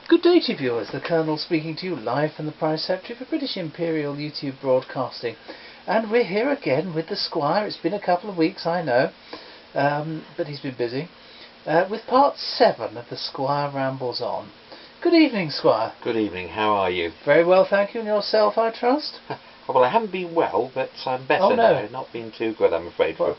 Good day to you viewers, the Colonel speaking to you live from the Prime Secretary for British Imperial YouTube Broadcasting. And we're here again with the Squire. It's been a couple of weeks, I know, but he's been busy, with part 7 of the Squire Rambles on. Good evening, Squire. Good evening, how are you? Very well, thank you, and yourself, I trust? Well, I haven't been well, but I'm better now. Not been too good, I'm afraid, for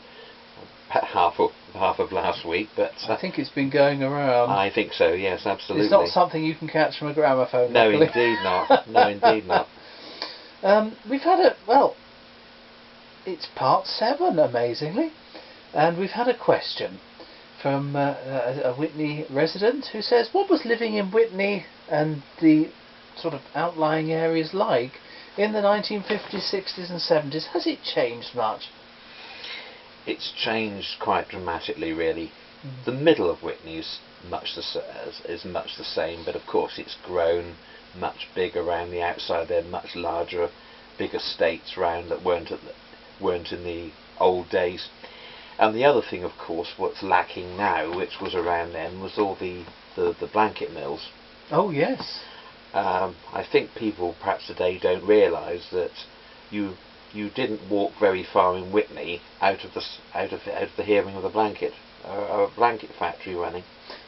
half of last week, but I think it's been going around. I think so, yes, absolutely. It's not something you can catch from a gramophone. No, luckily. indeed not. No, indeed not. We've had it's part 7, amazingly, and we've had a question from a Witney resident who says, what was living in Witney and the sort of outlying areas like in the 1950s, 60s and 70s? Has it changed much? It's changed quite dramatically, really. The middle of Witney is much the same, but of course it's grown much bigger around the outside. There are much larger, big estates round that weren't in the old days. And the other thing, of course, what's lacking now, which was around then, was all the blanket mills. Oh yes. I think people perhaps today don't realise that you didn't walk very far in Witney out of the hearing of a blanket factory running.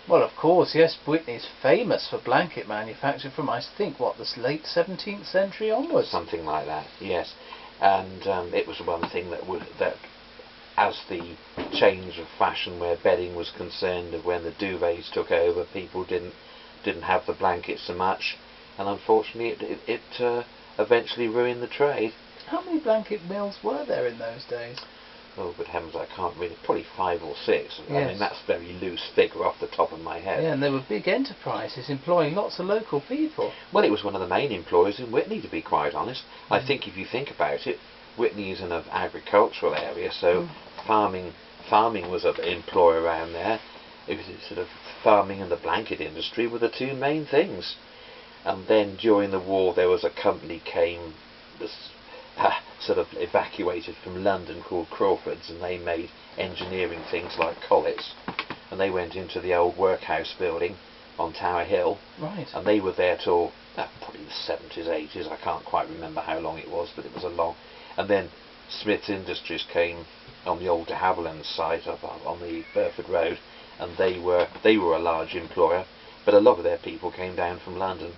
Well, of course, yes. Witney's famous for blanket manufacture from, I think, the late 17th century onwards. Something like that, yes. And it was one thing that as the change of fashion where bedding was concerned, of when the duvets took over, people didn't have the blankets so much, and unfortunately it eventually ruined the trade. How many blanket mills were there in those days? Oh, good heavens, I can't really. Probably 5 or 6. Yes. I mean, that's a very loose figure off the top of my head. Yeah, and they were big enterprises employing lots of local people. Well, it was one of the main employers in Witney, to be quite honest. I think if you think about it, Witney is an agricultural area, so farming was an employer around there. It was sort of farming and the blanket industry were the two main things. And then during the war, there was a company came. Sort of evacuated from London called Crawford's, and they made engineering things like collets, and they went into the old workhouse building on Tower Hill. Right. And they were there till probably the 70s, 80s, I can't quite remember how long it was, but it was a long. And then Smith's Industries came on the old de Havilland site up on the Burford Road, and they were a large employer, but a lot of their people came down from London.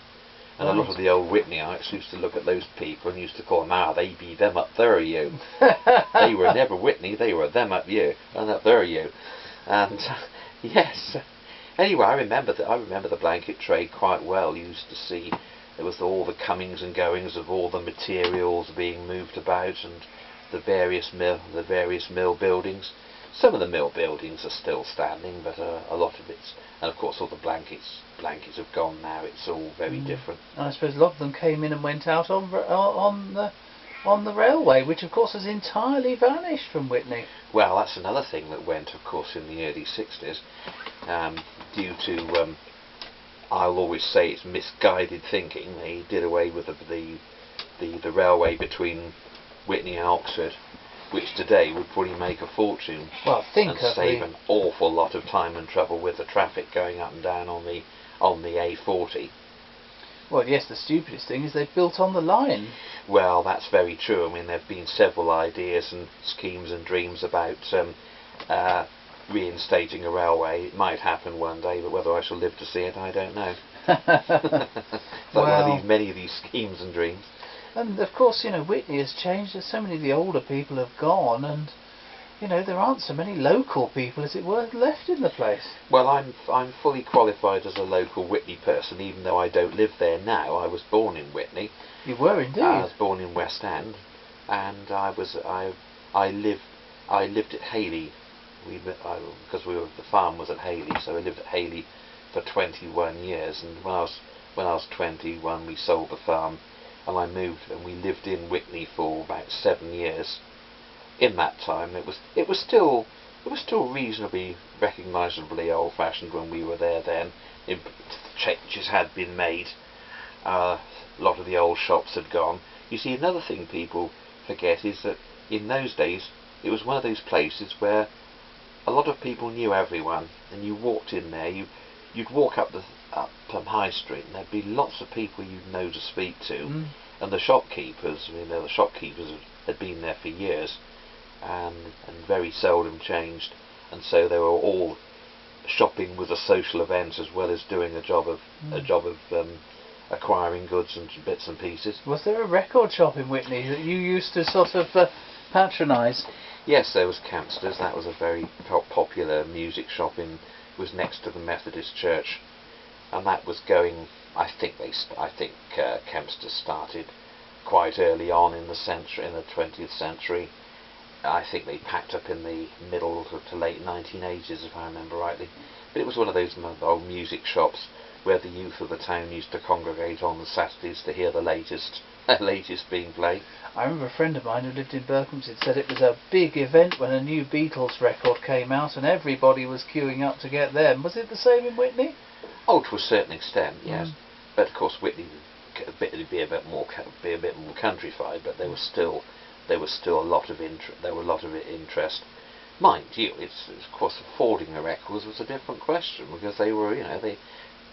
And a lot of the old Witneyites used to look at those people and used to call them, they be them up there you. They were never Witney, they were them up you, and up there you. And yes. Anyway, I remember the blanket trade quite well. You used to see there was all the comings and goings of all the materials being moved about, and the various mill buildings. Some of the mill buildings are still standing, but a lot of it's, and of course all the blankets have gone now. It's all very different. I suppose a lot of them came in and went out on the railway, which of course has entirely vanished from Witney. Well, that's another thing that went, of course, in the early 60s, due to I'll always say it's misguided thinking. They did away with the railway between Witney and Oxford, which today would probably make a fortune. Well, and save an awful lot of time and trouble with the traffic going up and down on the A40. Well, yes, the stupidest thing is they've built on the line. Well, that's very true. I mean, there have been several ideas and schemes and dreams about reinstating a railway. It might happen one day, but whether I shall live to see it, I don't know. Many of these schemes and dreams. And of course, Witney has changed. There's so many of the older people have gone, and there aren't so many local people, as it were, left in the place. Well, I'm fully qualified as a local Witney person, even though I don't live there now. I was born in Witney. You were indeed. I was born in West End, and I lived at Hayley. Because the farm was at Hayley, so I lived at Hayley for 21 years. And when I was 21, we sold the farm. And I moved, and we lived in Witney for about 7 years. In that time, it was still reasonably recognisably old-fashioned when we were there. Then changes had been made. A lot of the old shops had gone. You see, another thing people forget is that in those days it was one of those places where a lot of people knew everyone, and you walked in there. you'd walk up High Street, and there'd be lots of people you'd know to speak to, and the shopkeepers. I mean, the shopkeepers had been there for years, and very seldom changed, and so they were all shopping with a social event as well as doing a job of acquiring goods and bits and pieces. Was there a record shop in Witney that you used to sort of patronise? Yes, there was Kempster's. That was a very popular music shop. Was next to the Methodist Church, and that was going. I think Kempster's started quite early on in the 20th century. I think they packed up in the middle to late 1980s, if I remember rightly. But it was one of those old music shops where the youth of the town used to congregate on the Saturdays to hear the latest being played. I remember a friend of mine who lived in Berkhamsted said it was a big event when a new Beatles record came out and everybody was queuing up to get them. Was it the same in Witney? Oh, to a certain extent, yes. But of course, Witney would be a bit more countrified, but there was still a lot of interest. Mind you, it's of course affording the records was a different question, because they were, they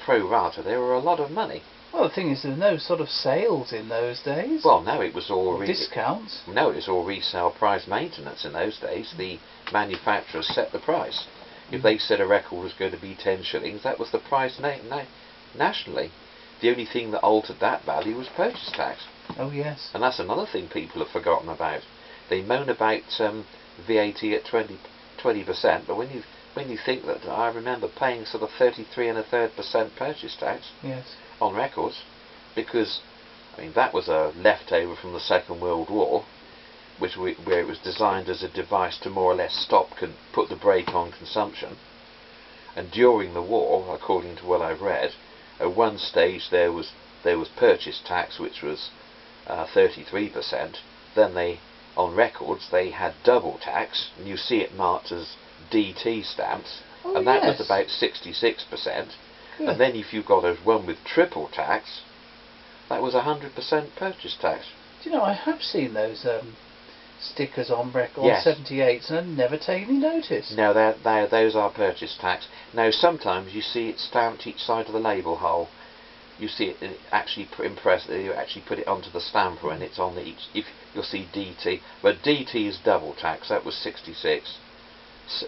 pro rata. They were a lot of money. Well, the thing is, there were no sort of sales in those days. Well, no, it was all discounts. No, it was all resale price maintenance in those days. The manufacturers set the price. If they said a record was going to be 10 shillings, that was the price nationally. The only thing that altered that value was purchase tax. Oh yes. And that's another thing people have forgotten about. They moan about VAT at 20%, but when you think that, I remember paying sort of 33 1/3% purchase tax. Yes. On records, because that was a leftover from the Second World War, where it was designed as a device to more or less put the brake on consumption. And during the war, according to what I've read, at one stage there was purchase tax, which was 33%. Then on records they had double tax, and you see it marked as DT stamps, and that was about 66%. Good. And then if you got one with triple tax, that was 100% purchase tax. Do you know, I have seen those stickers on record, yes. 78s, and I've never taken any notice. No, those are purchase tax. Now sometimes you see it stamped each side of the label hole. You see it actually impressed. You actually put it onto the stamper, and it's on each. If you'll see DT, but DT is double tax. That was 66.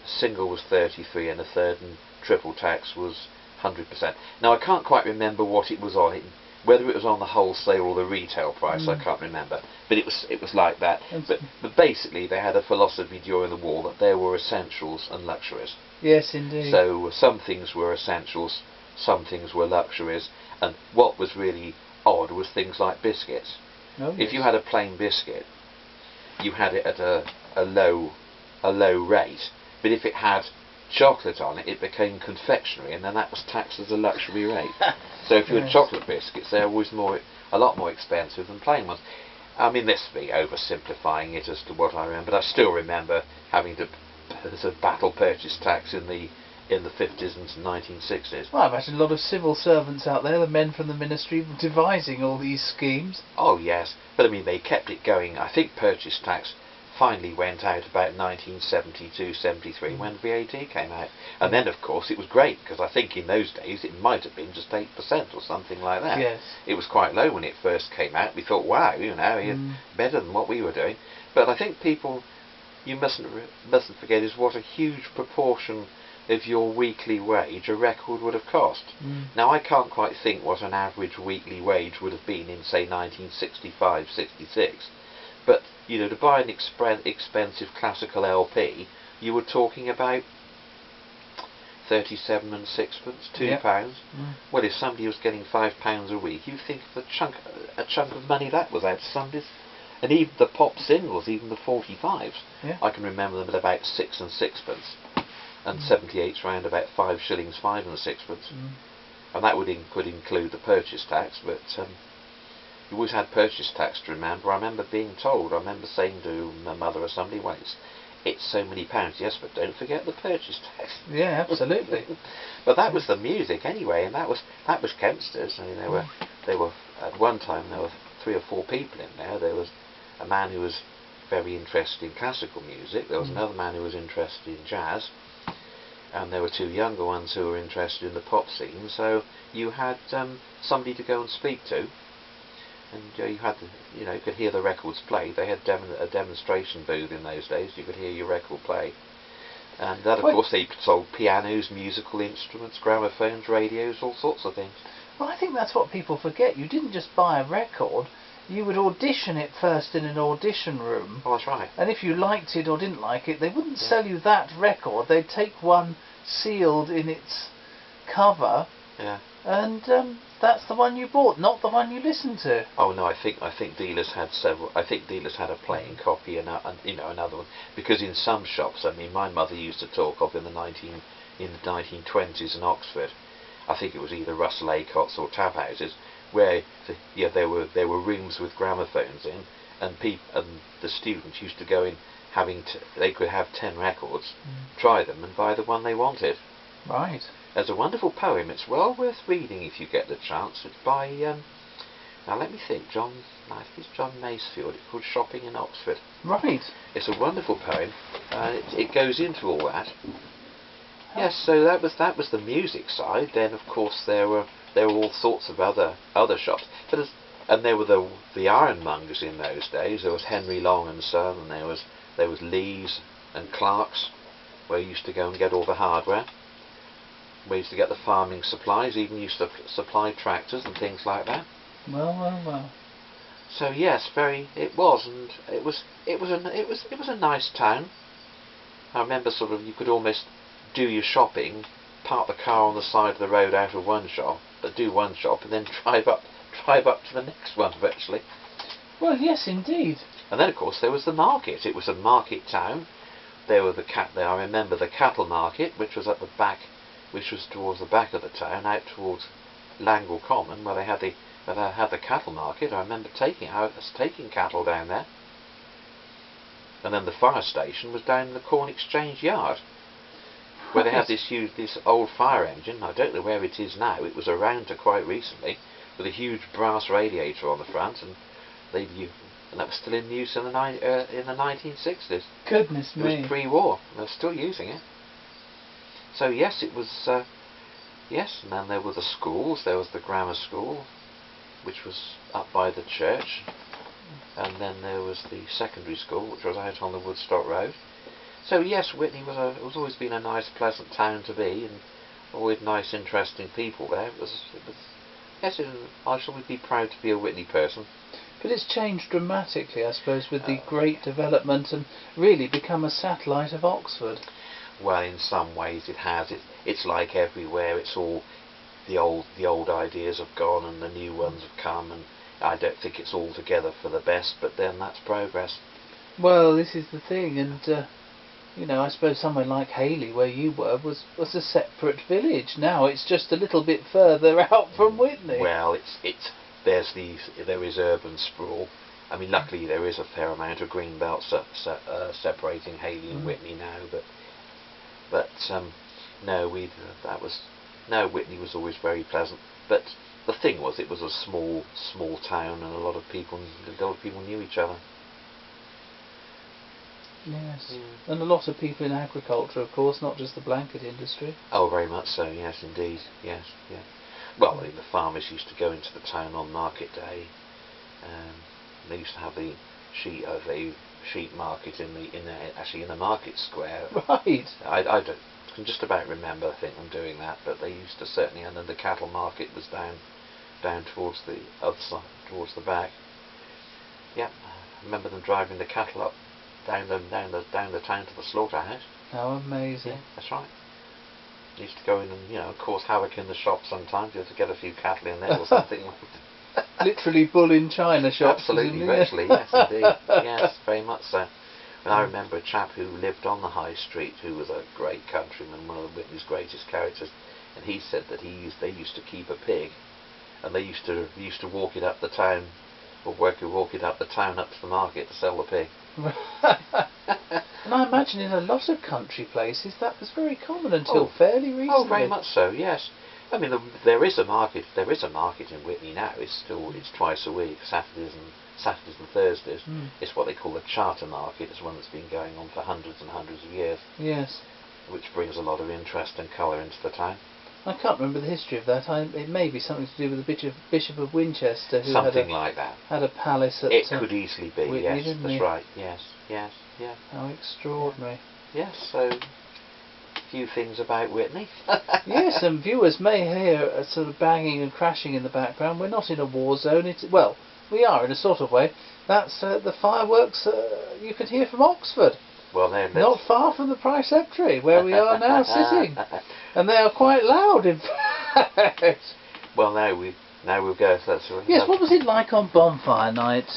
Single was 33 1/3, and triple tax was 100%. Now I can't quite remember what it was on. Whether it was on the wholesale or the retail price, I can't remember. But it was like that. But basically, they had a philosophy during the war that there were essentials and luxuries. Yes, indeed. So some things were essentials, some things were luxuries, and what was really odd was things like biscuits. Oh, yes. If you had a plain biscuit, you had it at a low rate. But if it had chocolate on it, it became confectionery, and then that was taxed as a luxury rate. So if you had chocolate biscuits, they're always a lot more expensive than plain ones. I mean, this would be oversimplifying it as to what I remember, but I still remember having to battle purchase tax in the 50s and 1960s. Well, I imagine a lot of civil servants out there, the men from the ministry, devising all these schemes. Oh yes, but I mean, they kept it going. I think purchase tax finally went out about 1972-73 when VAT came out, and then of course it was great, because I think in those days it might have been just 8% or something like that. Yes. It was quite low when it first came out. We thought, wow, better than what we were doing. But I think people, you mustn't forget, is what a huge proportion of your weekly wage a record would have cost. Now I can't quite think what an average weekly wage would have been in, say, 1965-66, but to buy an expensive classical LP, you were talking about 37 6p, £2. Well, if somebody was getting £5 a week, you think of a chunk of money that was out Sundays. And even the pop singles, even the 45s, I can remember them at about 6 and 6p, and 78's round about 5 shillings 5 and 6p, and that could include the purchase tax, but you always had purchase tax to remember. I remember being told, I remember saying to my mother or somebody, well, it's so many pounds. Yes, but don't forget the purchase tax. Yeah, absolutely. But that was the music anyway, and that was Kempster's. I mean, there were at one time there were 3 or 4 people in there. There was a man who was very interested in classical music. There was another man who was interested in jazz, and there were two younger ones who were interested in the pop scene, so you had somebody to go and speak to, and you had, you could hear the records played. They had a demonstration booth in those days. You could hear your record play, and that, of course, they sold pianos, musical instruments, gramophones, radios, all sorts of things. Well, I think that's what people forget. You didn't just buy a record. You would audition it first in an audition room. Oh, that's right. And if you liked it or didn't like it, they wouldn't sell you that record. They'd take one sealed in its cover. Yeah. And that's the one you bought, not the one you listened to. Oh no, I think dealers had several. I think dealers had a playing copy and another one, because in some shops, I mean, my mother used to talk of in the 1920s in Oxford. I think it was either Russell Acott's or tab houses, where there were rooms with gramophones in, and the students used to go in they could have 10 records, try them, and buy the one they wanted. Right. There's a wonderful poem. It's well worth reading if you get the chance. It's by now let me think. I think it's John Masefield. It's called Shopping in Oxford. Right. It's a wonderful poem. It goes into all that. Yes, so that was the music side. Then of course there were all sorts of other shops. And there were the ironmongers in those days. There was Henry Long and Son, and there was Lee's and Clark's, where you used to go and get all the hardware. We used to get the farming supplies, even used to supply tractors and things like that. Well. So yes, it was a nice town. I remember you could almost do your shopping, park the car on the side of the road out of one shop, do one shop, and then drive up to the next one eventually. Well, yes, indeed. And then of course there was the market. It was a market town. There were I remember the cattle market, which was at the back. Which was towards the back of the town, out towards Langle Common, where they had the cattle market. I remember taking cattle down there. And then the fire station was down in the Corn Exchange Yard, where they had this old fire engine. I don't know where it is now. It was around to quite recently, with a huge brass radiator on the front, and that was still in use in the 1960s. Goodness me! It was pre-war, and they're still using it. So yes, it was. Yes, and then there were the schools. There was the grammar school, which was up by the church, and then there was the secondary school, which was out on the Woodstock Road. So yes, Witney was always been a nice, pleasant town to be, and always nice, interesting people there. Yes, I shall be proud to be a Witney person. But it's changed dramatically, I suppose, with the great development, and really become a satellite of Oxford. Well, in some ways it has. It's like everywhere. It's all the old ideas have gone and the new ones have come, and I don't think it's altogether for the best. But then that's progress. Well, this is the thing, and I suppose somewhere like Hayley, where you were, was a separate village. Now it's just a little bit further out from Witney. Well, there is urban sprawl. I mean, luckily there is a fair amount of green belt separating Hayley and Witney now, but no, Witney was always very pleasant. But the thing was, it was a small town, and a lot of people knew each other. Yes, and a lot of people in agriculture, of course, not just the blanket industry. Oh, very much so. Yes, indeed. Yes, yeah. Well, the farmers used to go into the town on market day. They used to have the sheep market in the market square. Right. I can just about remember, I think, them doing that, but they used to certainly. And then the cattle market was down towards the other side, towards the back. Yeah, I remember them driving the cattle up down the town to the slaughterhouse. How amazing! Yeah, that's right. Used to go in and cause havoc in the shop sometimes. You had to get a few cattle in there or something. Literally bull in China shops. Absolutely, virtually, yes, indeed. Yes, very much so. And I remember a chap who lived on the High Street, who was a great countryman, one of the Witney's greatest characters, and he said that they used to keep a pig, and they used to walk it up the town, or walk it up the town up to the market to sell the pig. And I imagine in a lot of country places that was very common until fairly recently. Oh, very much so. Yes. I mean, there is a market. There is a market in Witney now. It's twice a week, Saturdays and Thursdays. It's what they call the charter market. It's one that's been going on for hundreds and hundreds of years. Yes. which brings a lot of interest and colour into the town. I can't remember the history of that. It may be something to do with the Bishop of Winchester, who Something like that. had a palace at. It could easily be. Witney, yes, that's right. Yes, yes, yeah. How extraordinary. Yes. So, a few things about Witney. Yes, and viewers may hear a sort of banging and crashing in the background. We're not in a war zone. Well, we are in a sort of way. That's the fireworks you could hear from Oxford. Well, not far from the Preceptory, where we are now sitting, and they are quite loud, in fact. Well, now we'll go. That's right. Yes. What was it like on Bonfire night?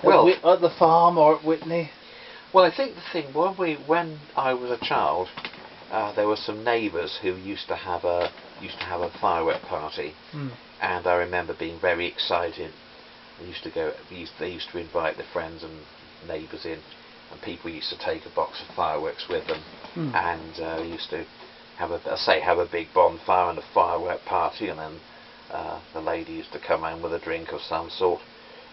Well, at the farm or at Witney? Well, I think the thing when I was a child, there were some neighbours who used to have a firework party, and I remember being very excited. They used to invite their friends and neighbours in, and people used to take a box of fireworks with them, and used to have a big bonfire and a firework party, and then the lady used to come in with a drink of some sort,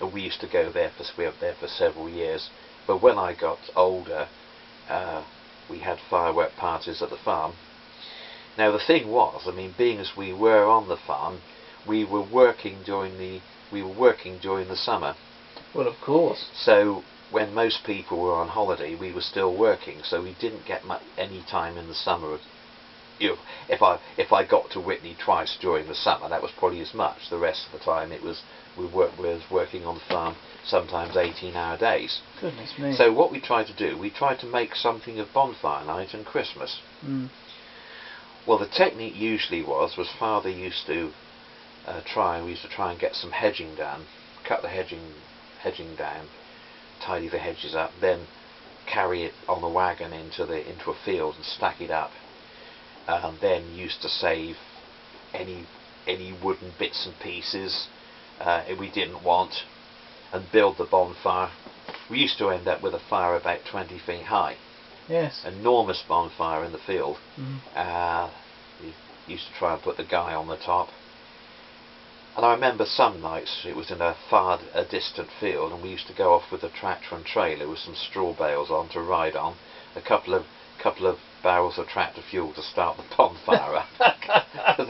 and we used to go there we were there for several years. But when I got older, we had firework parties at the farm. Now the thing was, I mean, being as we were on the farm, we were working during the summer. Well, of course. So when most people were on holiday, we were still working, so we didn't get any time in the summer. If I got to Witney twice during the summer, that was probably as much. The rest of the time we was working on the farm, sometimes 18-hour days. Goodness me. So what we tried to do, we tried to make something of Bonfire night and Christmas. Well, the technique usually was Father used to we used to try and get some hedging done, cut the hedging down, tidy the hedges up, then carry it on the wagon into a field and stack it up, and then used to save any wooden bits and pieces we didn't want, and build the bonfire. We used to end up with a fire about 20 feet high. Yes. Enormous bonfire in the field. We used to try and put the guy on the top. And I remember some nights it was in a distant field, and we used to go off with a tractor and trailer with some straw bales on to ride on, a couple of barrels of tractor fuel to start the bonfire up, because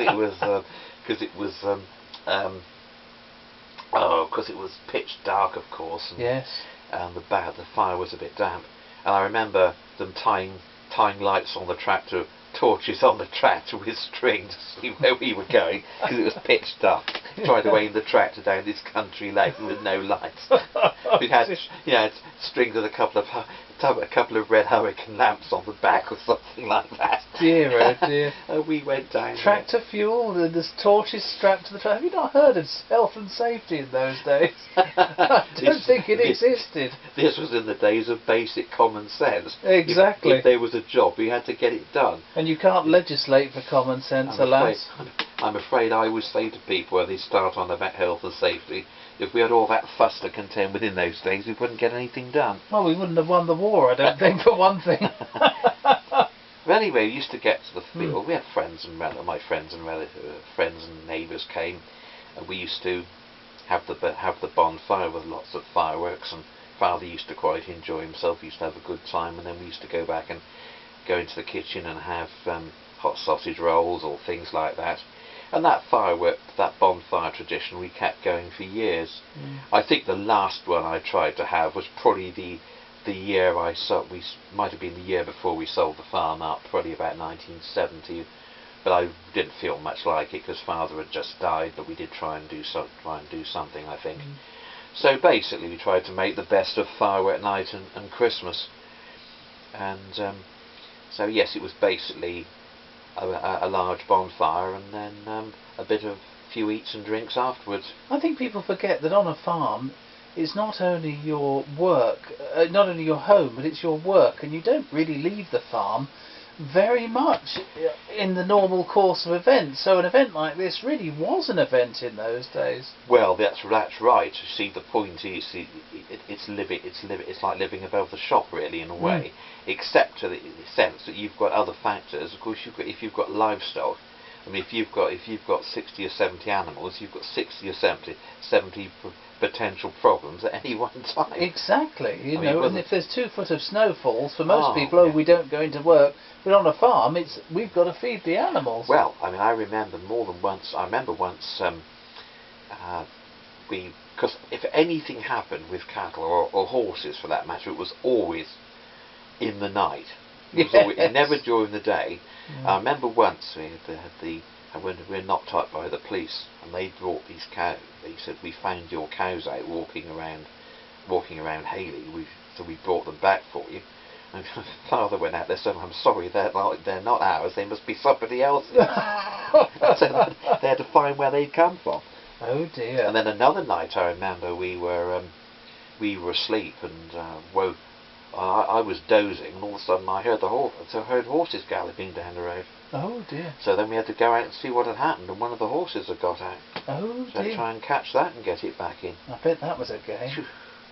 it was pitch dark, of course. And, yes. And the fire was a bit damp, and I remember them tying lights on the tractor, torches on the tractor with string to see where we were going, because it was pitch dark. Tried to aim the tractor down this country lane with no lights. We had strings with a couple of red hurricane lamps on the back or something like that. Dear, oh dear. And we went down. Tractor fuel, there's torches strapped to the tractor. Have you not heard of health and safety in those days? I don't think it existed. This was in the days of basic common sense. Exactly. If there was a job, we had to get it done. And you can't legislate for common sense, alas. I'm afraid I always say to people when they start on about health and safety, if we had all that fuss to contend with in those days, we wouldn't get anything done. Well, we wouldn't have won the war, I don't think, for one thing. But anyway, we used to get to the field. We had friends and friends and neighbours came, and we used to have the bonfire with lots of fireworks. And Father used to quite enjoy himself. He used to have a good time, and then we used to go back and go into the kitchen and have hot sausage rolls or things like that. And that bonfire tradition we kept going for years. I think the last one I tried to have was probably the year might have been the year before we sold the farm up, probably about 1970. But I didn't feel much like it because Father had just died. But we did try and do something, I think. So basically, we tried to make the best of firework night and Christmas. And so yes, it was basically a large bonfire, and then a few eats and drinks afterwards. I think people forget that on a farm it's not only your work, not only your home, but it's your work, and you don't really leave the farm very much in the normal course of events. So an event like this really was an event in those days. Well, that's right. You see, the point is, it's like living above the shop, really, in a way, except to the sense that you've got other factors. Of course, if you've got livestock, I mean, if you've got 60 or 70 animals, you've got 60 or 70 potential problems at any one time. Exactly. You I know, mean, and if there's 2 foot of snow falls, for most people, yeah. we don't go into work. But on a farm, we've got to feed the animals. Well, I mean, I remember more than once. I remember once because if anything happened with cattle or horses, for that matter, it was always in the night. It was always, never during the day. I remember once we were knocked up by the police, and they brought these cows. They said, "We found your cows out walking around Hayley. So we brought them back for you." And my father went out there and said, "I'm sorry, they're not ours. They must be somebody else's." So they had to find where they'd come from. Oh dear. And then another night, I remember we were asleep and woke. I was dozing, and all of a sudden I heard horses galloping down the road. Oh dear. So then we had to go out and see what had happened, and one of the horses had got out. Oh so dear. Try and catch that and get it back in. I bet that was a game.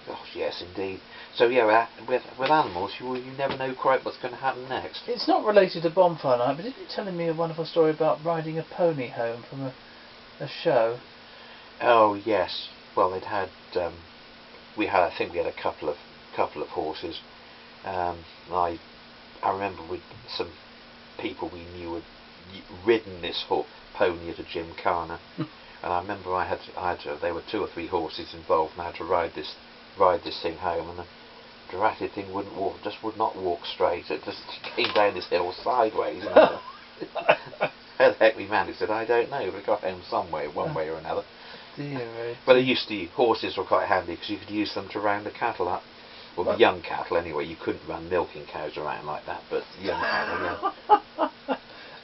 Gosh, yes, indeed. So yeah, with animals, you never know quite what's going to happen next. It's not related to Bonfire Night, but didn't you telling me a wonderful story about riding a pony home from a show? Oh yes. Well, I think we had a couple of horses. I remember with some people we knew had ridden this pony at a gymkhana, and I remember there were 2 or 3 horses involved, and I had to ride this thing home, and the dratted thing would not walk straight. It just came down this hill sideways. How the heck we managed it, I don't know. We got home some way, one way or another. Dear. But horses were quite handy because you could use them to round the cattle up. Well, the young cattle anyway. You couldn't run milking cows around like that, but young cattle,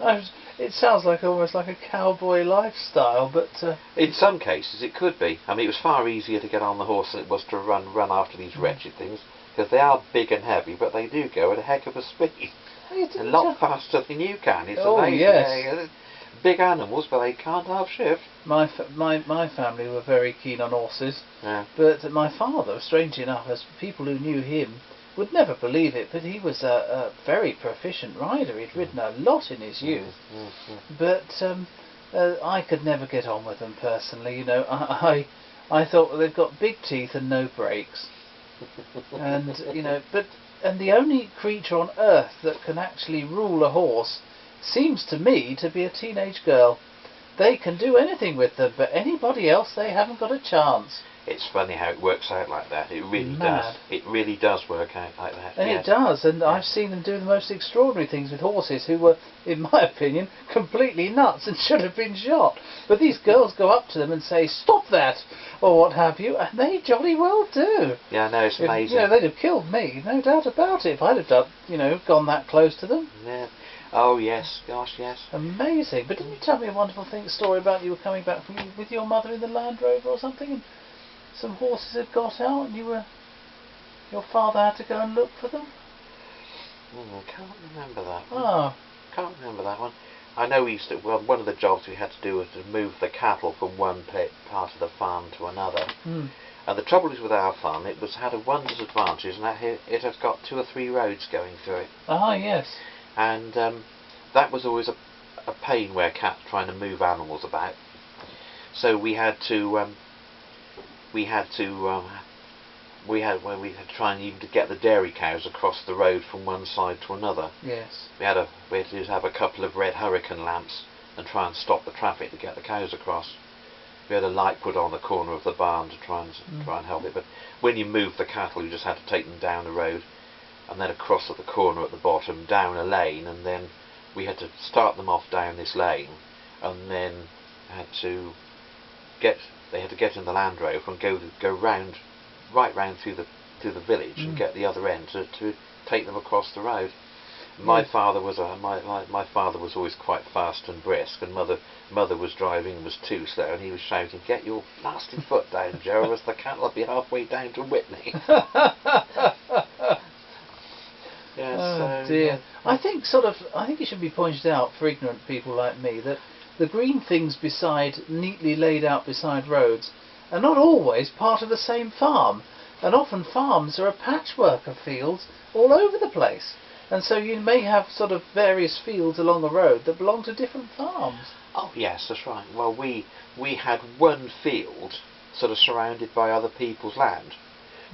yeah. It sounds like almost like a cowboy lifestyle, but in some cases it could be. I mean, it was far easier to get on the horse than it was to run after these wretched things, because they are big and heavy, but they do go at a heck of a speed. A lot faster than you can. It's amazing. Yes. Yeah, big animals, but they can't half-shift. My family were very keen on horses, yeah. But my father, strangely enough, as people who knew him would never believe it, but he was a very proficient rider. He'd ridden a lot in his youth, but I could never get on with them personally. You know, I thought they've got big teeth and no brakes, and you know, and the only creature on earth that can actually rule a horse seems to me to be a teenage girl. They can do anything with them, but anybody else, they haven't got a chance. It's funny how it works out like that. It really does. It really does work out like that. And yes. It does, and I've seen them do the most extraordinary things with horses who were, in my opinion, completely nuts and should have been shot. But these girls go up to them and say, "Stop that," or what have you, and they jolly well do. Yeah, no, it's amazing. You know, they'd have killed me, no doubt about it, if I'd have done, gone that close to them. Yeah. Oh yes, gosh, yes. Amazing. But didn't you tell me a wonderful story about you were coming back with your mother in the Land Rover or something, and some horses had got out, and your father had to go and look for them? I can't remember that one. Oh. Can't remember that one. I know one of the jobs we had to do was to move the cattle from one part of the farm to another. And the trouble is with our farm, it had one disadvantage, and that it has got 2 or 3 roads going through it. Ah, yes. And that was always a pain where cats trying to move animals about. So we had to try and even to get the dairy cows across the road from one side to another. Yes. We had to have a couple of red hurricane lamps and try and stop the traffic to get the cows across. We had a light put on the corner of the barn to try and help it. But when you moved the cattle, you just had to take them down the road, and then across at the corner at the bottom, down a lane, and then we had to start them off down this lane, and then they had to get in the Land Rover and go right round through the village and get the other end to take them across the road. My father was always quite fast and brisk, and mother was driving and was too slow, and he was shouting, "Get your nasty foot down, Joe, or else the cattle will be halfway down to Witney." Yes, oh dear. I think it should be pointed out for ignorant people like me that the green things neatly laid out beside roads are not always part of the same farm, and often farms are a patchwork of fields all over the place. And so you may have sort of various fields along the road that belong to different farms. Oh yes, that's right. Well, we had one field sort of surrounded by other people's land,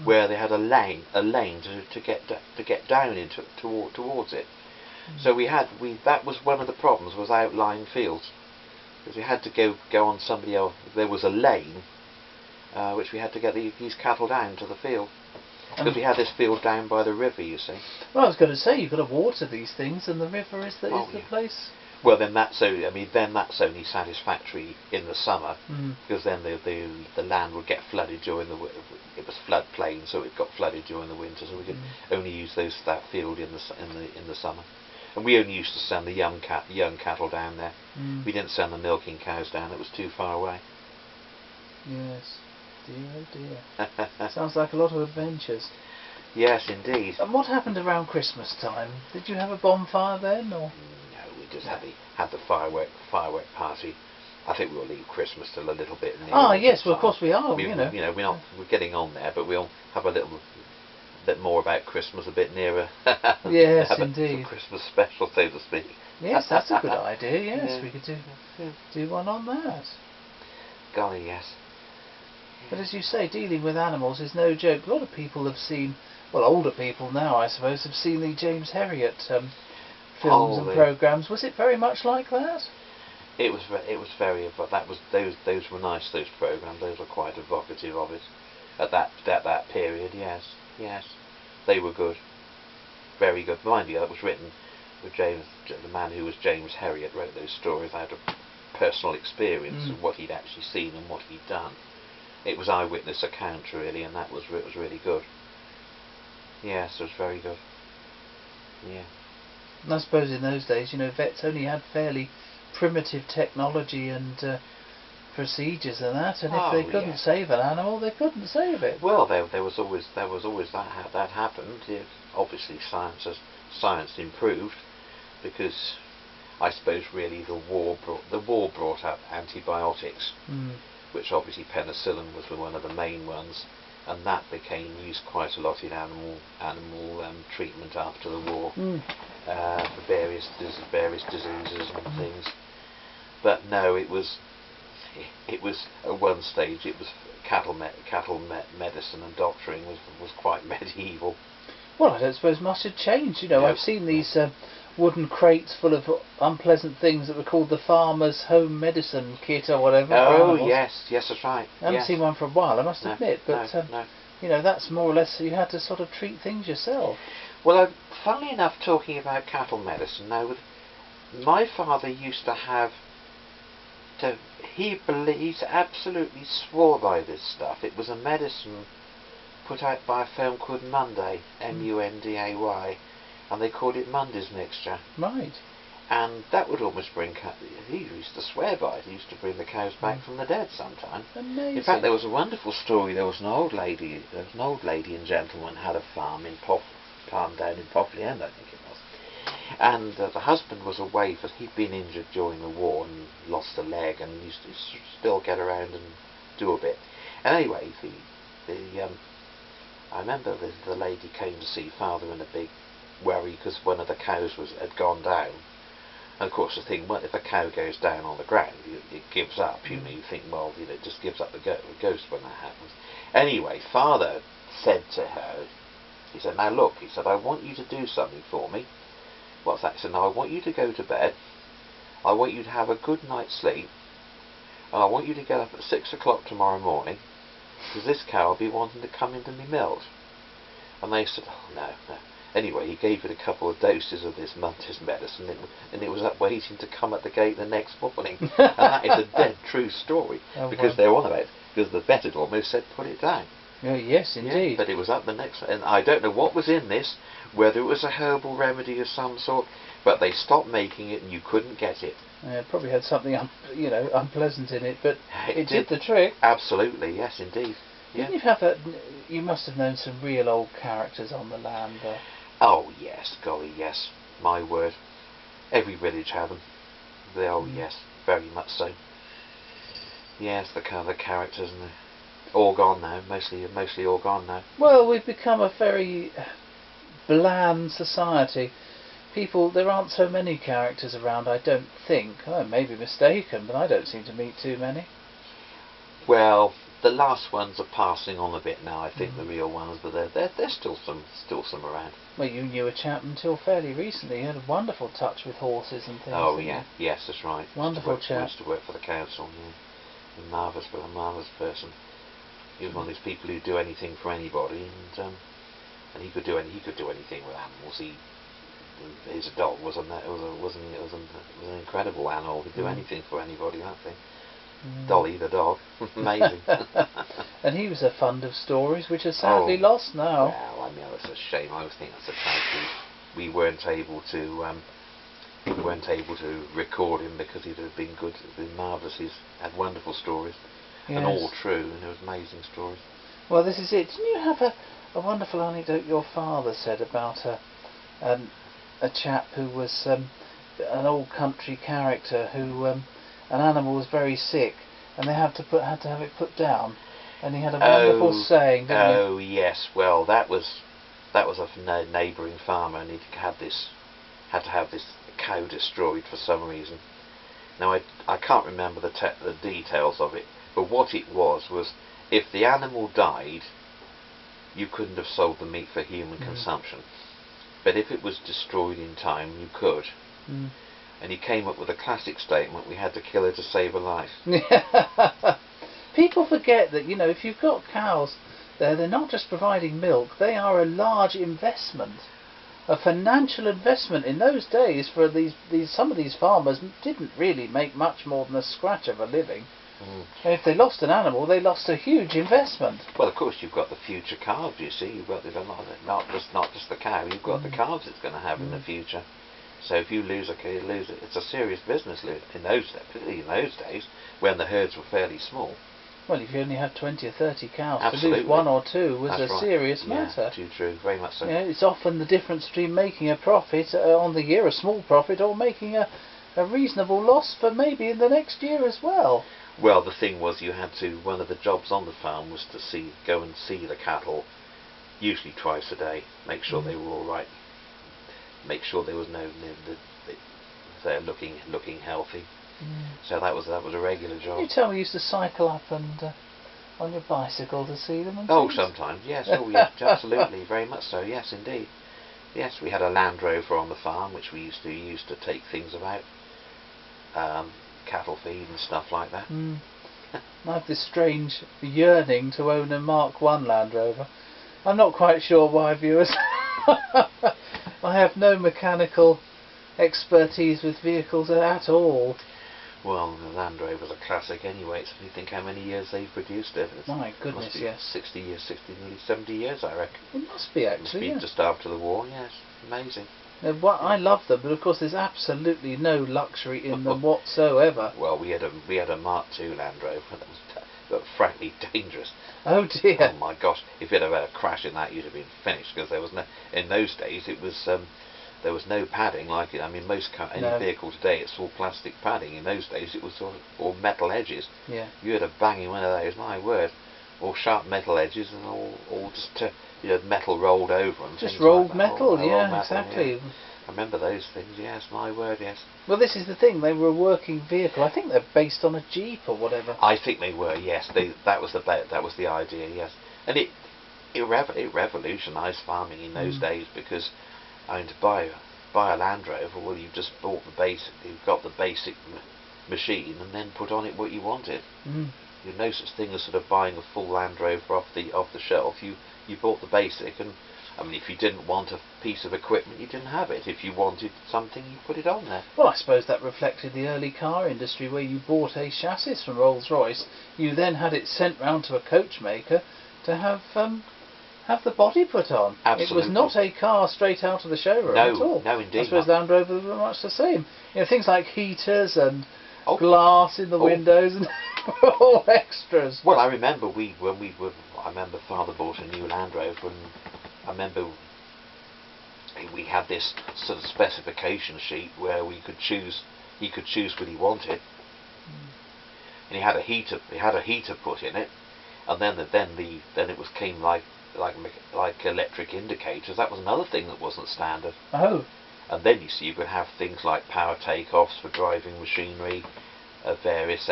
where they had a lane to get down into towards it. So that was one of the problems, was outlying fields, because we had to go on somebody else. There was a lane which we had to get these cattle down to the field, because we had this field down by the river, you see. Well, I was going to say, you've got to water these things, and the river is the place. Well, then that's only satisfactory in the summer, because then the land would get flooded during it was floodplain, so it got flooded during the winter, so we could only use that field in the summer. And we only used to send the young cattle down there. We didn't send the milking cows down; it was too far away. Yes, dear, oh dear. Sounds like a lot of adventures. Yes, indeed. And what happened around Christmas time? Did you have a bonfire then, or? No, we just had the firework party. I think we'll leave Christmas till a little bit. Ah, yes, well, of course we are. We're getting on there, but we'll have a little bit more about Christmas a bit nearer. Yes, have indeed. A Christmas special, so to speak. Yes, that's a good idea. Yes, Yeah. we could do one on that. Golly, yes. But as you say, dealing with animals is no joke. A lot of people have seen, well, older people now, I suppose, have seen the James Herriot films and programmes. Was it very much like that? It was very, but those were nice. Those programmes, those were quite evocative of it at that period. Yes, they were good, very good. Mind you, that was written with the man who was James Herriot wrote those stories out of personal experience of what he'd actually seen and what he'd done. It was eyewitness account really, and it was really good. Yes, it was very good. Yeah. And I suppose in those days, vets only had fairly primitive technology and procedures and that, and if they couldn't save an animal, they couldn't save it. Well, there was always that happened. Obviously, science improved, because I suppose really the war brought up antibiotics, which obviously penicillin was one of the main ones, and that became used quite a lot in animal treatment after the war for various diseases and things. But no, it was at one stage it was cattle medicine and doctoring was quite medieval. Well, I don't suppose much had changed. No. I've seen these wooden crates full of unpleasant things that were called the farmer's home medicine kit or whatever. Oh yes, that's right. I haven't seen one for a while, I must admit, but no. That's more or less, you had to sort of treat things yourself. Well, funnily enough, talking about cattle medicine now, my father used to have. He absolutely swore by this stuff. It was a medicine put out by a firm called Munday, Munday, and they called it Munday's mixture. Right. And that would almost bring he used to swear by it. He used to bring the cows back from the dead sometimes. Amazing. In fact, there was a wonderful story. There was an old lady and gentleman had a farm down in Popley End, I think it was. And the husband was away, but he'd been injured during the war and lost a leg, and used to still get around and do a bit. And anyway, I remember the lady came to see father in a big worry because one of the cows had gone down. And of course the thing, well, if a cow goes down on the ground, it gives up. You think, well, it just gives up the ghost when that happens. Anyway, father said to her, he said, now look, he said, I want you to do something for me. What's that? He said, now I want you to go to bed. I want you to have a good night's sleep. And I want you to get up at 6 o'clock tomorrow morning, because this cow will be wanting to come into me milk. And they said, oh no. Anyway, he gave it a couple of doses of this Munday's medicine, and it was up waiting to come at the gate the next morning. And that is a dead true story, because they're on about it, because the vet had almost said put it down. Oh, yes, indeed. Yeah, but it was up the next, and I don't know what was in this, whether it was a herbal remedy of some sort, but they stopped making it and you couldn't get it. It probably had something unpleasant in it, but it did the trick. Absolutely, yes, indeed. Yeah. You must have known some real old characters on the land. Oh yes, golly yes, my word. Every village had them. Yes, very much so. Yes, the characters, and all gone now. Mostly all gone now. Well, we've become a very bland society. There aren't so many characters around, I don't think. I may be mistaken, but I don't seem to meet too many. Well, the last ones are passing on a bit now, I think, the real ones, but there's still some around. Well, you knew a chap until fairly recently. He had a wonderful touch with horses and things. Oh, yeah. Yes, that's right. Wonderful chap. Used to work for the council, yeah. A marvellous person. He was one of these people who'd do anything for anybody, and he could do anything with animals. His dog was an incredible animal. He'd do anything for anybody, that thing. Dolly the dog. Amazing. And he was a fond of stories, which are sadly lost now. Well, I mean, that's a shame. I always think that's a tragedy. We weren't able to record him because he'd have been good, been marvellous. He's had wonderful stories, and all true, and it was amazing stories. Well, this is it. Didn't you have a wonderful anecdote your father said about a chap who was an old country character who an animal was very sick and they had to have it put down, and he had a wonderful saying, didn't he? Oh yes, well that was a neighbouring farmer, and he had to have this cow destroyed for some reason. Now I can't remember the details of it, but what it was if the animal died, you couldn't have sold the meat for human consumption, but if it was destroyed in time, you could. And he came up with a classic statement: we had to kill her to save her life. People forget that, if you've got cows there, they're not just providing milk, they are a large investment, a financial investment. In those days, for some of these farmers didn't really make much more than a scratch of a living. And if they lost an animal, they lost a huge investment. Well, of course, you've got the future calves. You see, you've got not just the cow. You've got the calves it's going to have in the future. So if you lose a cow, you lose it. It's a serious business in those days when the herds were fairly small. Well, if you only had 20 or 30 cows, Absolutely. to lose one or two was That's a right. serious matter. Too true, very much so. It's often the difference between making a profit on the year, a small profit, or making a reasonable loss for maybe in the next year as well. Well, the thing was, one of the jobs on the farm was to go and see the cattle, usually twice a day, make sure they were all right, make sure there was they're looking healthy. So that was a regular job. You tell me you used to cycle up and on your bicycle to see them and things? Sometimes, yes. Oh, yes, absolutely, very much so. Yes, indeed. Yes, we had a Land Rover on the farm, which we used to take things about, cattle feed and stuff like that. I have this strange yearning to own a Mark I Land Rover. I'm not quite sure why, viewers. I have no mechanical expertise with vehicles at all. Well, the Land Rover's a classic anyway. If you think how many years they've produced it. My goodness, must be yes. 60 years, nearly 70 years, I reckon. It must be, actually. Must be just after the war, yes. Amazing. I love them, but of course there's absolutely no luxury in them whatsoever. Well, we had a Mark II Land Rover that was frankly dangerous. Oh dear. Oh my gosh! If you'd have had a crash in that, you'd have been finished, because there was no. In those days, it was there was no padding like it. I mean, any vehicle today, it's all plastic padding. In those days, it was all metal edges. Yeah. You had a banging one of those, my word, all sharp metal edges and all just metal rolled over them. Just rolled like metal, rolled metal, exactly. Yeah. I remember those things. Yes, my word, yes. Well, this is the thing. They were a working vehicle. I think they're based on a Jeep or whatever. I think they were. Yes, that was the idea. Yes, and it revolutionised farming in those days, because to buy a Land Rover, well, you've just you've got the basic machine, and then put on it what you wanted. There's no such thing as sort of buying a full Land Rover off the shelf. You bought the basic, and I mean, if you didn't want a piece of equipment, you didn't have it. If you wanted something, you put it on there. Well, I suppose that reflected the early car industry, where you bought a chassis from Rolls-Royce, you then had it sent round to a coachmaker to have the body put on. Absolutely. It was not a car straight out of the showroom at all. No, indeed. I suppose Land Rovers were much the same. Things like heaters and glass in the windows and all extras. Well, I remember Father bought a new Land Rover, and I remember we had this sort of specification sheet where he could choose what he wanted, and he had a heater put in it, and then it came like like electric indicators. That was another thing that wasn't standard. Oh. And then you could have things like power takeoffs for driving machinery, various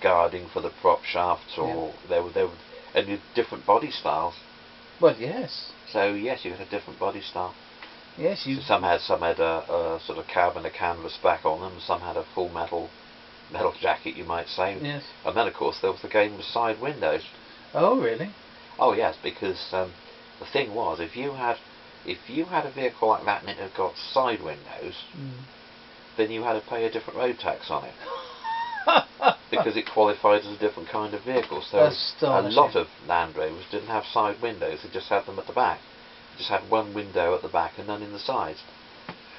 guarding for the prop shafts, or there were and different body styles. Well, yes. So yes, you had a different body style. Yes, you. So some had a sort of cab and a canvas back on them. Some had a full metal jacket, you might say. Yes. And then of course there was the game with side windows. Oh, really? Oh yes, because the thing was, if you had a vehicle like that and it had got side windows, then you had to pay a different road tax on it. Because it qualified as a different kind of vehicle. So a lot of Land Rovers didn't have side windows, they just had them at the back. They just had one window at the back and none in the sides.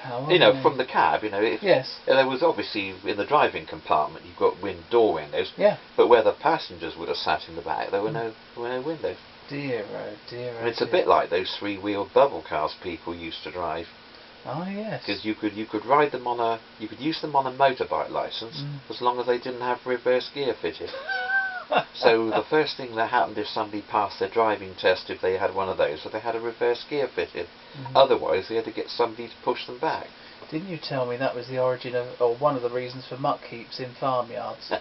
From the cab, yes. There was obviously, in the driving compartment, you've got door windows. Yeah. But where the passengers would have sat in the back, there were no windows. Dear, oh dear, oh it's a bit like those three-wheeled bubble cars people used to drive. Oh yes. Because you could ride them you could use them on a motorbike license as long as they didn't have reverse gear fitted. So the first thing that happened if somebody passed their driving test, if they had one of those, was they had a reverse gear fitted. Otherwise, they had to get somebody to push them back. Didn't you tell me that was the origin of, or one of the reasons for muck heaps in farmyards?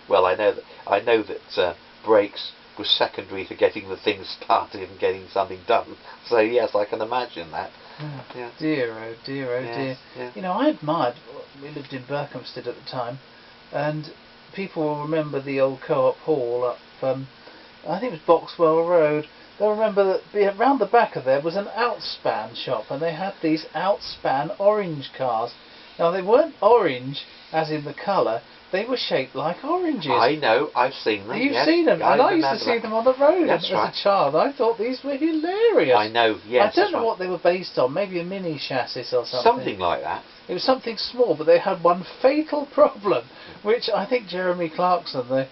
Well, I know that brakes was secondary to getting the thing started and getting something done. So yes, I can imagine that. Yeah. Dear, oh dear, oh dear. Yeah. I admired. We lived in Berkhamsted at the time, and people will remember the old Co-op Hall up. I think it was Boxwell Road. They'll remember that around the back of there was an Outspan shop, and they had these Outspan orange cars. Now they weren't orange as in the colour. They were shaped like oranges. I know, I've seen them. You've seen them, and I used to see them on the road as a child. I thought these were hilarious. I know, yes. I don't know what they were based on, maybe a mini chassis or something. Something like that. It was something small, but they had one fatal problem, which I think Jeremy Clarkson, the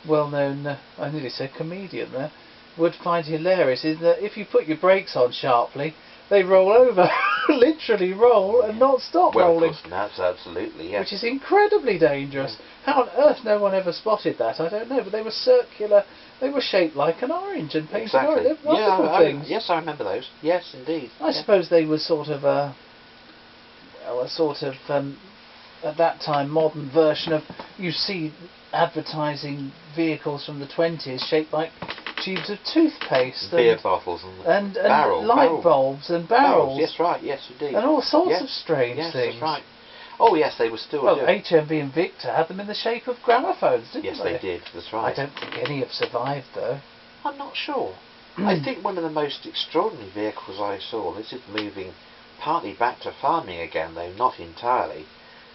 well-known, I nearly said comedian there, would find hilarious, is that if you put your brakes on sharply, they roll over, literally roll and not stop rolling. Of course, that's absolutely, yes. Which is incredibly dangerous. How on earth no one ever spotted that, I don't know, but they were circular, they were shaped like an orange and painted orange. They're wonderful things. Yes, I remember those. Yes, indeed. I suppose they were sort of at that time, modern version of, you see advertising vehicles from the 20s shaped like tubes of toothpaste, beer bottles and light bulbs and barrels. Yes, right. Yes, indeed. And all sorts of strange things. Yes, that's right. Oh, yes, they were still. Well, HMV and Victor had them in the shape of gramophones, didn't they? Yes, they did. That's right. I don't think any have survived, though. I'm not sure. I think one of the most extraordinary vehicles I saw. This is moving partly back to farming again, though not entirely.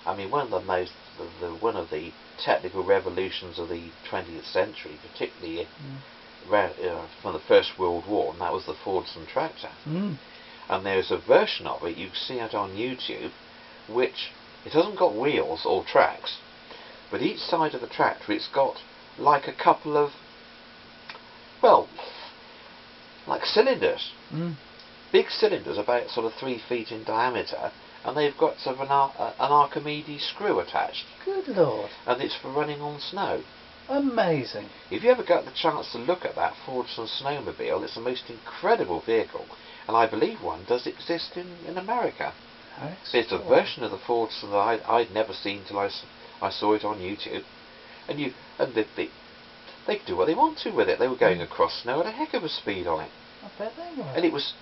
I mean, one of the technical revolutions of the 20th century, particularly from the First World War, and that was the Fordson tractor. And there's a version of it, you can see it on YouTube, which it hasn't got wheels or tracks, but each side of the tractor it's got like a couple of, well, like cylinders. Big cylinders about sort of 3 feet in diameter, and they've got sort of an Archimedes screw attached. Good Lord. And it's for running on snow. Amazing. If you ever got the chance to look at that Fordson snowmobile, it's the most incredible vehicle, and I believe one does exist in America. It's a version of the Fordson that I'd never seen till I saw it on YouTube, and they could do what they want to with it. They were going across snow at a heck of a speed on it. I bet they were. And it was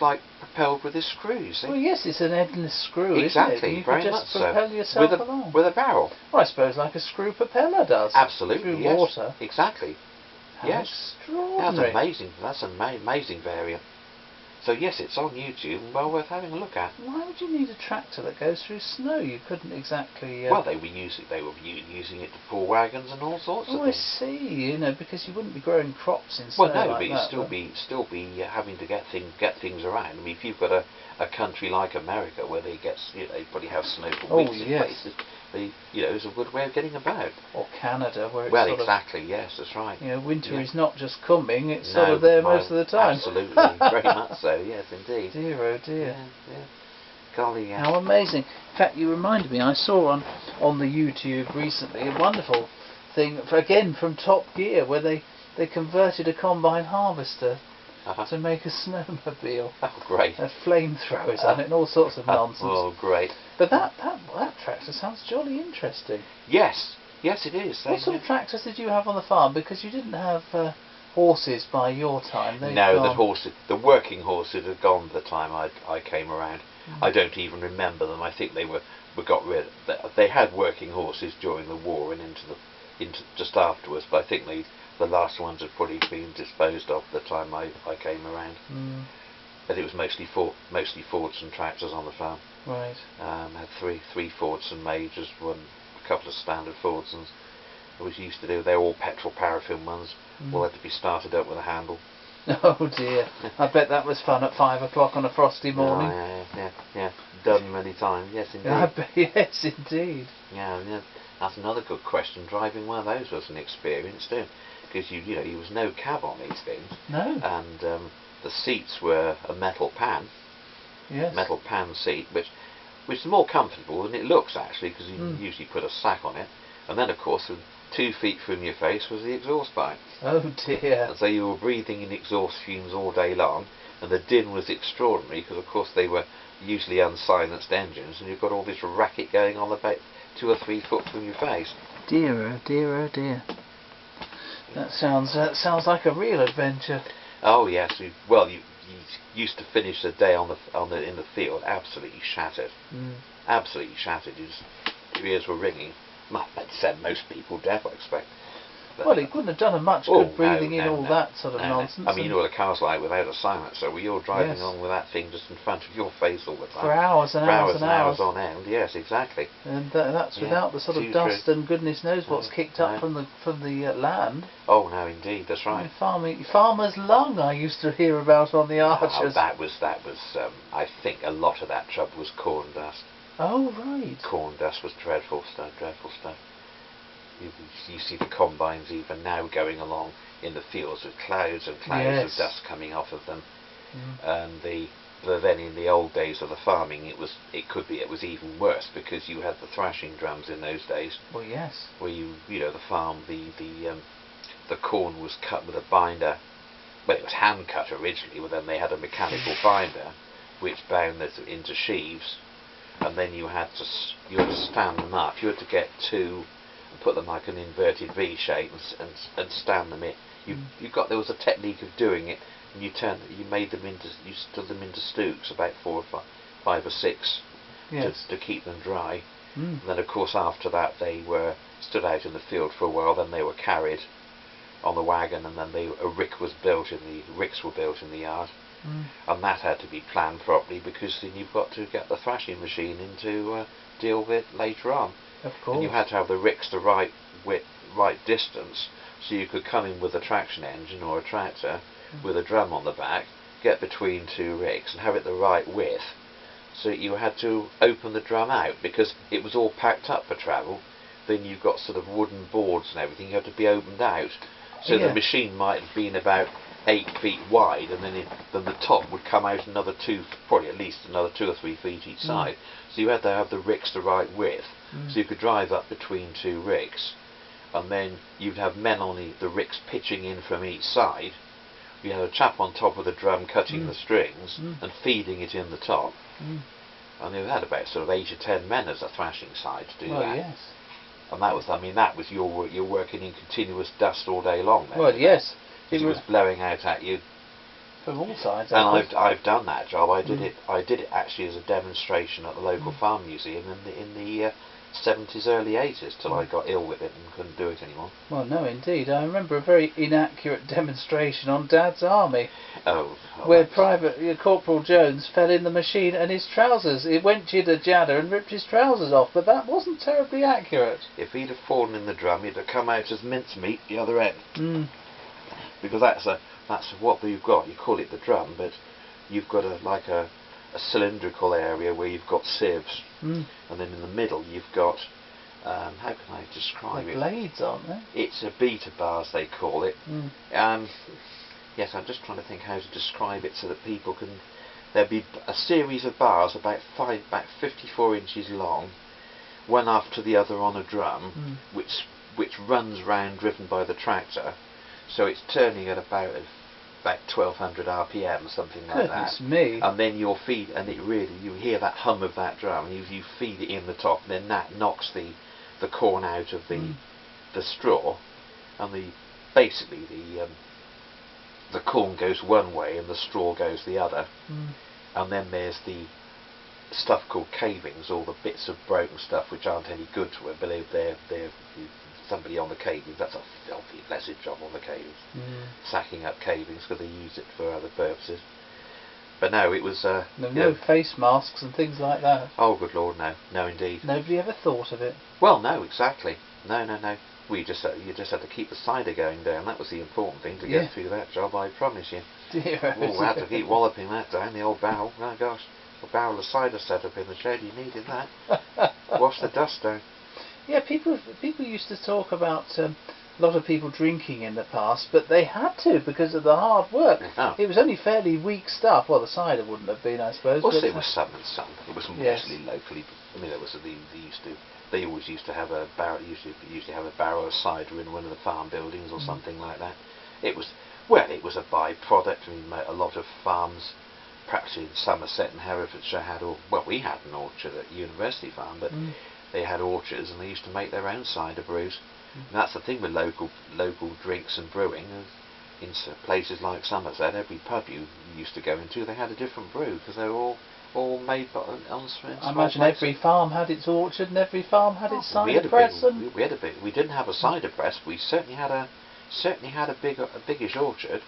like propelled with this screw, you see. Well, yes, it's an endless screw, exactly, isn't it? You very can much just propel yourself along. With a barrel. Well, I suppose like a screw propeller does. Absolutely, through yes. water. Exactly. How yes. Extraordinary. That's amazing. That's an amazing variant. So yes, it's on YouTube and well worth having a look at. Why would you need a tractor that goes through snow? You couldn't exactly. Well, they were using it to pull wagons and all sorts of things. I see. Because you wouldn't be growing crops in snow. Well, no, like but you'd still be having to get things around. I mean, if you've got a country like America where they probably have snow for weeks in places. It's a good way of getting about. Or Canada, where it's yes, that's right. Winter is not just coming; it's sort of there most of the time. Absolutely, very much so. Yes, indeed. Dear, oh dear. Yeah. Golly, yeah. How amazing! In fact, you reminded me. I saw on the YouTube recently a wonderful thing again from Top Gear, where they they converted a combine harvester Uh-huh. to make a snowmobile. Oh, great. Had flamethrowers on it and all sorts of nonsense. Oh, great. But that tractor sounds jolly interesting. Yes, yes, it is. What sort of tractors did you have on the farm? Because you didn't have horses by your time. No, the working horses had gone by the time I came around. I don't even remember them. I think they got rid. They had working horses during the war and into just afterwards. But I think the last ones had probably been disposed of the time I came around. But it was mostly Fords and tractors on the farm. Right. Had three Fords and Majors, a couple of standard Fords, and we used to do. They're all petrol paraffin ones. All had to be started up with a handle. Oh dear! I bet that was fun at 5 o'clock on a frosty morning. Oh, yeah. Done many times. Yes, indeed. I bet, yes, indeed. Yeah. That's another good question. Driving one of those was an experience too, because you know, was no cab on these things. No. And the seats were a metal pan. Yes. Metal pan seat, which is more comfortable than it looks actually, because you usually put a sack on it. And then, of course, 2 feet from your face was the exhaust pipe. Oh dear. And so you were breathing in exhaust fumes all day long, and the din was extraordinary because, of course, they were usually unsilenced engines, and you've got all this racket going on about 2 or 3 foot from your face. Dear, oh dear, oh dear. That sounds like a real adventure. Oh yes, you used to finish the day in the field absolutely shattered. Absolutely shattered. Your ears were ringing. Well, that said most people deaf, I expect. But, well, it couldn't have done much good breathing in all that sort of nonsense. I mean, you know what a car's like without a silencer, where you're driving on with that thing just in front of your face all the time. For hours and hours and hours on end. Yes, exactly. And that's without the sort of dust and goodness knows what's kicked up from the land. Oh, no, indeed, that's right. Farmer's lung I used to hear about on the Archers. That was. I think a lot of that trouble was corn dust. Oh, right. Corn dust was dreadful stuff. You see the combines even now going along in the fields with clouds and clouds of dust coming off of them. And then in the old days of the farming, it was even worse because you had the thrashing drums in those days. Well, yes. Where the corn was cut with a binder. Well, it was hand cut originally, but then they had a mechanical binder which bound it into sheaves. And then you had to stand them up. You had to get 2 and put them like an inverted V shape and stand them in. There was a technique of doing it, and you stood them into stooks, about 4 or 5 or 6, to keep them dry. And then of course after that they were stood out in the field for a while. Then they were carried on the wagon, and then ricks were built in the yard. And that had to be planned properly, because then you've got to get the thrashing machine in to deal with it later on. Of course. And you had to have the ricks the right width, right distance, so you could come in with a traction engine or a tractor with a drum on the back, get between 2 ricks and have it the right width. So you had to open the drum out, because it was all packed up for travel. Then you've got sort of wooden boards and everything, you had to be opened out. So the machine might have been about 8 feet wide, and then the top would come out another 2, probably at least another 2 or 3 feet each side. So you had to have the ricks the right width, so you could drive up between 2 ricks, and then you'd have men on the ricks pitching in from each side. You had a chap on top of the drum cutting the strings and feeding it in the top. And you had about sort of 8 or 10 men as a thrashing side to do that. Yes. And that was you're working in continuous dust all day long then. Well, yes. It was blowing out at you from all sides. And I've done that job. I did it actually as a demonstration at the local farm museum in the 70s, early 80s, till I got ill with it and couldn't do it anymore. Well, no, indeed. I remember a very inaccurate demonstration on Dad's army. Where Corporal Jones fell in the machine and his trousers. It went jidder-jadder and ripped his trousers off, but that wasn't terribly accurate. If he'd have fallen in the drum, he'd have come out as mincemeat the other end. Because that's what you've got. You call it the drum, but you've got a cylindrical area where you've got sieves, and then in the middle you've got how can I describe it? Blades, aren't they? It's a beta bars, they call it. Yes, I'm just trying to think how to describe it so that people can. There'd be a series of bars about 54 inches long, one after the other on a drum, which runs round, driven by the tractor. so it's turning at about 1200 RPM, something like Goodness that. me. And then you'll feed, and it really, you hear that hum of that drum, and you feed it in the top, and then that knocks the corn out of the straw, and basically the corn goes one way and the straw goes the other. And then there's the stuff called cavings, all the bits of broken stuff which aren't any good to it, but they're somebody on the cavings, that's a filthy blessed job on the cavings, sacking up cavings because they use it for other purposes. But no, it was no face masks and things like that. Oh good lord, no indeed. Nobody ever thought of it. Well, no, exactly. No. You just had to keep the cider going down. That was the important thing to get through that job, I promise you. Dear, we had to keep walloping that down, the old barrel. Oh gosh, a barrel of cider set up in the shed, you needed that. Wash the dust down. Yeah, people used to talk about a lot of people drinking in the past, but they had to because of the hard work. Oh. It was only fairly weak stuff. Well, the cider wouldn't have been, I suppose. Well, it was some and some. It was mostly Yes. locally. I mean, they always used to have a barrel. Usually have a barrel of cider in one of the farm buildings or something like that. It was a byproduct. I mean, a lot of farms, perhaps in Somerset and Herefordshire, we had an orchard at University Farm, but they had orchards and they used to make their own cider brews. And that's the thing with local drinks and brewing. In places like Somerset, every pub you used to go into, they had a different brew because they were all made on small I imagine places. every farm had its orchard and every farm had its cider We had press. we didn't have a cider press. We certainly had a biggish orchard,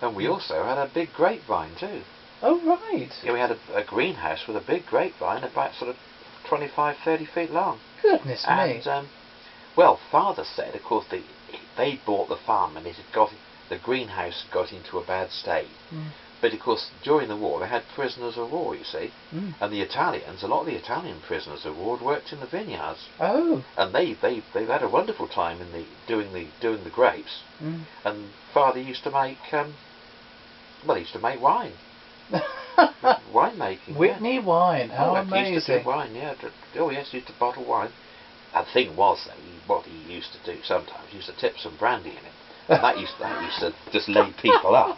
and we also had a big grapevine too. Oh right. Yeah, we had a greenhouse with a big grapevine about sort of 25, 30 feet long. Goodness me. And well, Father said, of course, they bought the farm and the greenhouse got into a bad state. But of course, during the war, they had prisoners of war, you see, and a lot of the Italian prisoners of war worked in the vineyards. Oh. And they've had a wonderful time doing the grapes. And Father used to make he used to make wine. Wine making. Witney wine, how amazing. He used to do wine, yeah. Oh yes, he used to bottle wine. And the thing was, though, what he used to do sometimes, he used to tip some brandy in it. And that used to just lay people up.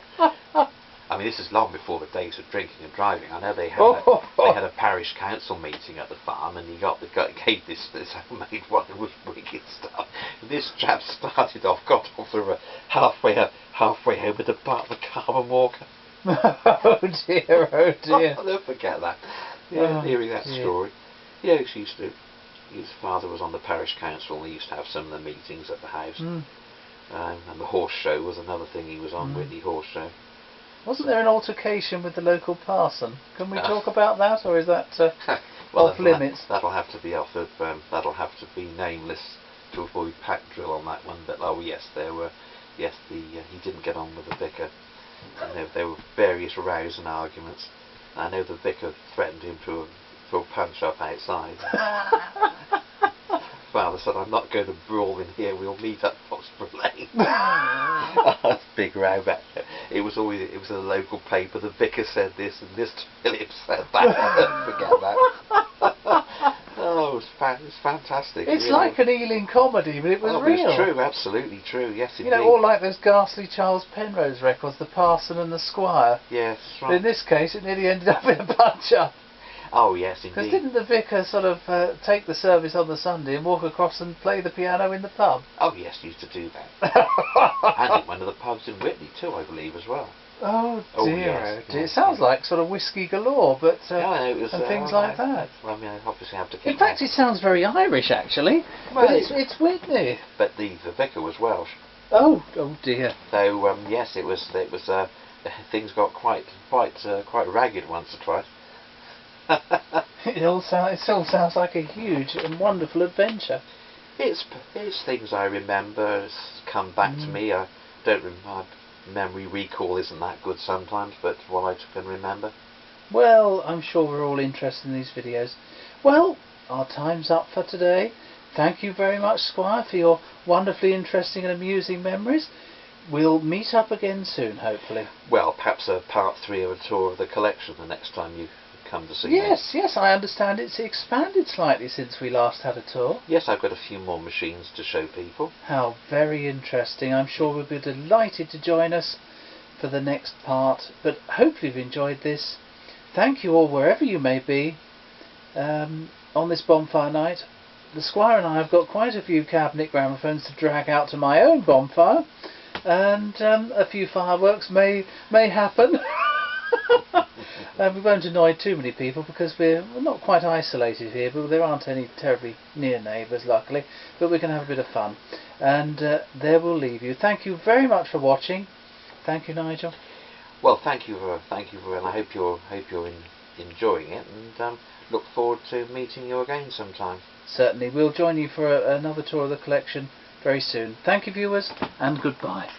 I mean, this is long before the days of drinking and driving. I know they had a parish council meeting at the farm, and he gave this homemade wine with wicked stuff. And this chap got off the road halfway home with a part of the carbon walker. Oh dear, oh dear. I'll never forget that. Yeah, hearing that story. Yeah, his father was on the parish council, and he used to have some of the meetings at the house. And the horse show was another thing he was on, Witney horse show. Wasn't there an altercation with the local parson? Can we talk about that, or is that off limits? That'll have to be offered. That'll have to be nameless to avoid pack drill on that one. But yes, he didn't get on with the vicar, and there were various rows and arguments. I know the vicar threatened him to a punch up outside. Father said, "I'm not going to brawl in here. We'll meet at Foxborough Lane." Big row back there. It was a local paper. The vicar said this, and Mr. Phillips said that. Forget that. Oh, it's fantastic. It's really. like an Ealing comedy, but it was real. It's true, absolutely true. Yes, indeed. You know, all like those ghastly Charles Penrose records, The Parson and the Squire. Yes, right. But in this case, it nearly ended up in a punch-up. Oh yes, indeed. Because didn't the vicar sort of take the service on the Sunday and walk across and play the piano in the pub? Oh yes, he used to do that. And in one of the pubs in Witney too, I believe, as well. Oh dear, yes, It sounds like sort of whiskey galore, but it was, and things like that. Well, I mean, I obviously have to keep. In fact, it sounds very Irish, actually. Well, but it's Witney. But the vicar was Welsh. Oh dear. So yes, it was. Things got quite ragged once or twice. It still sounds like a huge and wonderful adventure. It's things I remember. It's come back to me. I don't remember. Memory recall isn't that good sometimes, but what I can remember. Well, I'm sure we're all interested in these videos. Well, our time's up for today. Thank you very much, Squire, for your wonderfully interesting and amusing memories. We'll meet up again soon, hopefully. Well, perhaps a part 3 of a tour of the collection the next time you come. come to see me. Yes, I understand it's expanded slightly since we last had a tour. Yes, I've got a few more machines to show people. How very interesting. I'm sure we'll be delighted to join us for the next part, but hopefully you've enjoyed this. Thank you all wherever you may be on this bonfire night. The Squire and I have got quite a few cabinet gramophones to drag out to my own bonfire, and a few fireworks may happen. We won't annoy too many people because we're not quite isolated here, but there aren't any terribly near neighbours luckily, but we can have a bit of fun. And there we'll leave you. Thank you very much for watching. Thank you, Nigel. Well, thank you, and I hope you're enjoying it, and look forward to meeting you again sometime. Certainly, we'll join you for another tour of the collection very soon. Thank you, viewers, and goodbye.